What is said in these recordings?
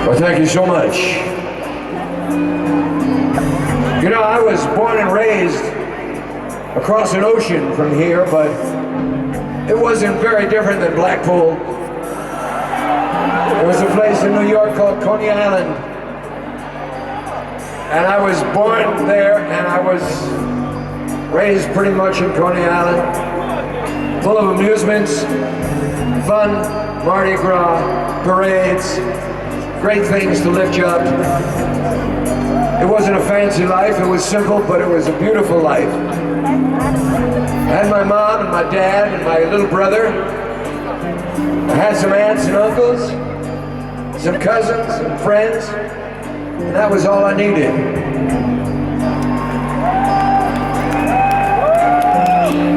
Well, thank you so much. You know, I was born and raised across an ocean from here, but it wasn't very different than Blackpool. There was a place in New York called Coney Island, and I was born there, and I was raised pretty much in Coney Island, full of amusements, fun, Mardi Gras, parades, great things to lift you up. It wasn't a fancy life, it was simple, but it was a beautiful life. I had my mom and my dad and my little brother. I had some aunts and uncles, some cousins and friends, and that was all I needed.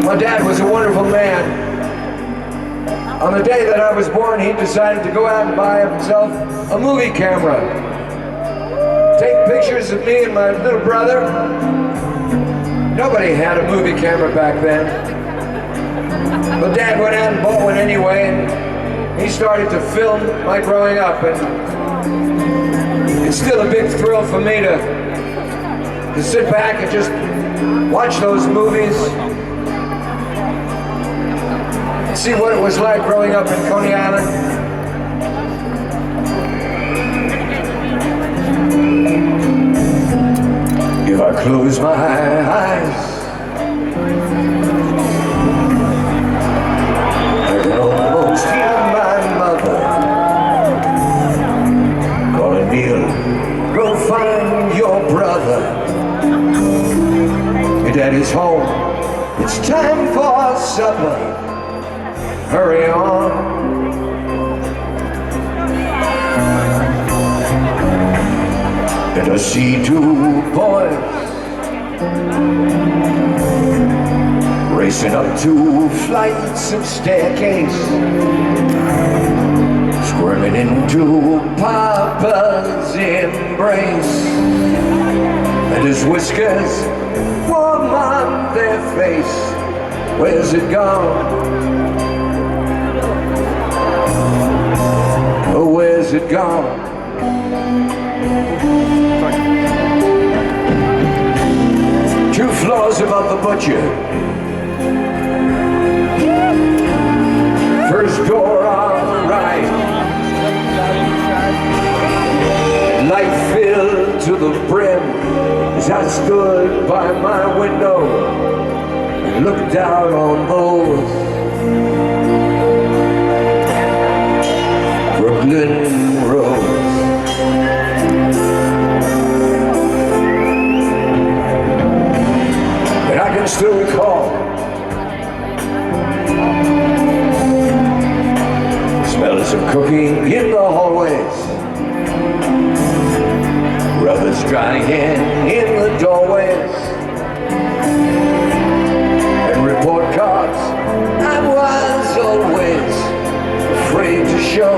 My dad was a wonderful man. On the day that I was born, he decided to go out and buy himself a movie camera. Take pictures of me and my little brother. Nobody had a movie camera back then. But Dad went out and bought one anyway, and he started to film my growing up. And it's still a big thrill for me to sit back and just watch those movies. See what it was like growing up in Coney Island. If I close my eyes, I can almost hear my mother calling, Neil, go find your brother. Your daddy's home, it's time for supper. Hurry on. And I see two boys racing up two flights of staircase, squirming into Papa's embrace, and his whiskers warm on their face. Where's it gone? Oh, where's it gone? Two floors above the butcher. First door on the right. Light filled to the brim as I stood by my window and looked out on those Brooklyn roads. And I can still recall smells of cooking in the hallways, brothers drying in the doorways, and report cards I was always afraid to show.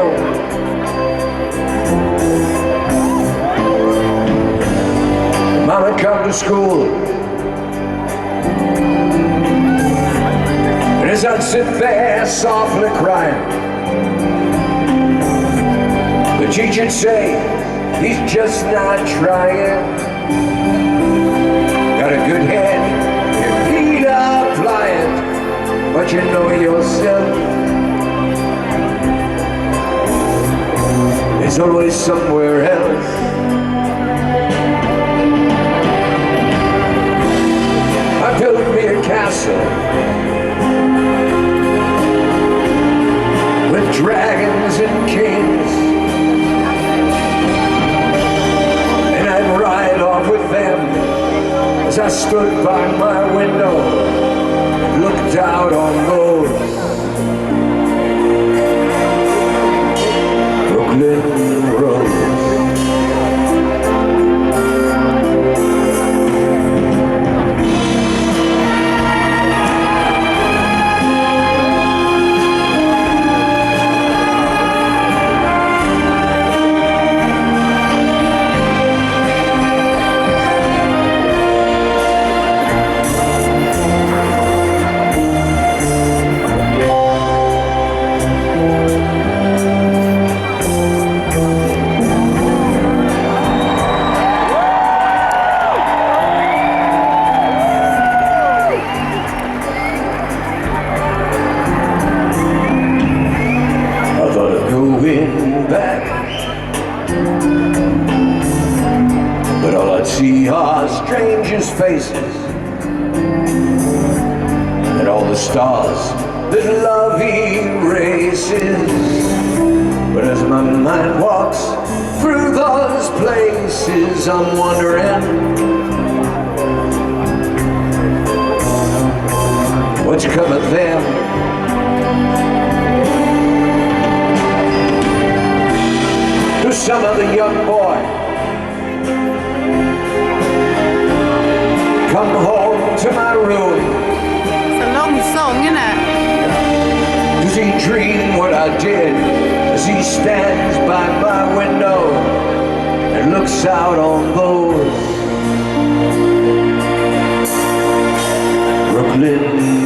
Mama come to school, and as I'd sit there softly crying, the teacher'd say, he's just not trying. Got a good head, your feet are pliant, but you know yourself, there's always somewhere else. I built me a castle with dragons and kings, and I'd ride off with them as I stood by my window and looked out on those Brooklyn roads. but all I'd see are strangers' faces and all the stars that love erases. But as my mind walks through those places, I'm wondering what's come of them. To some other young boy come home to my room. It's a long song, isn't it? Does he dream what I did as he stands by my window and looks out on those Brooklyn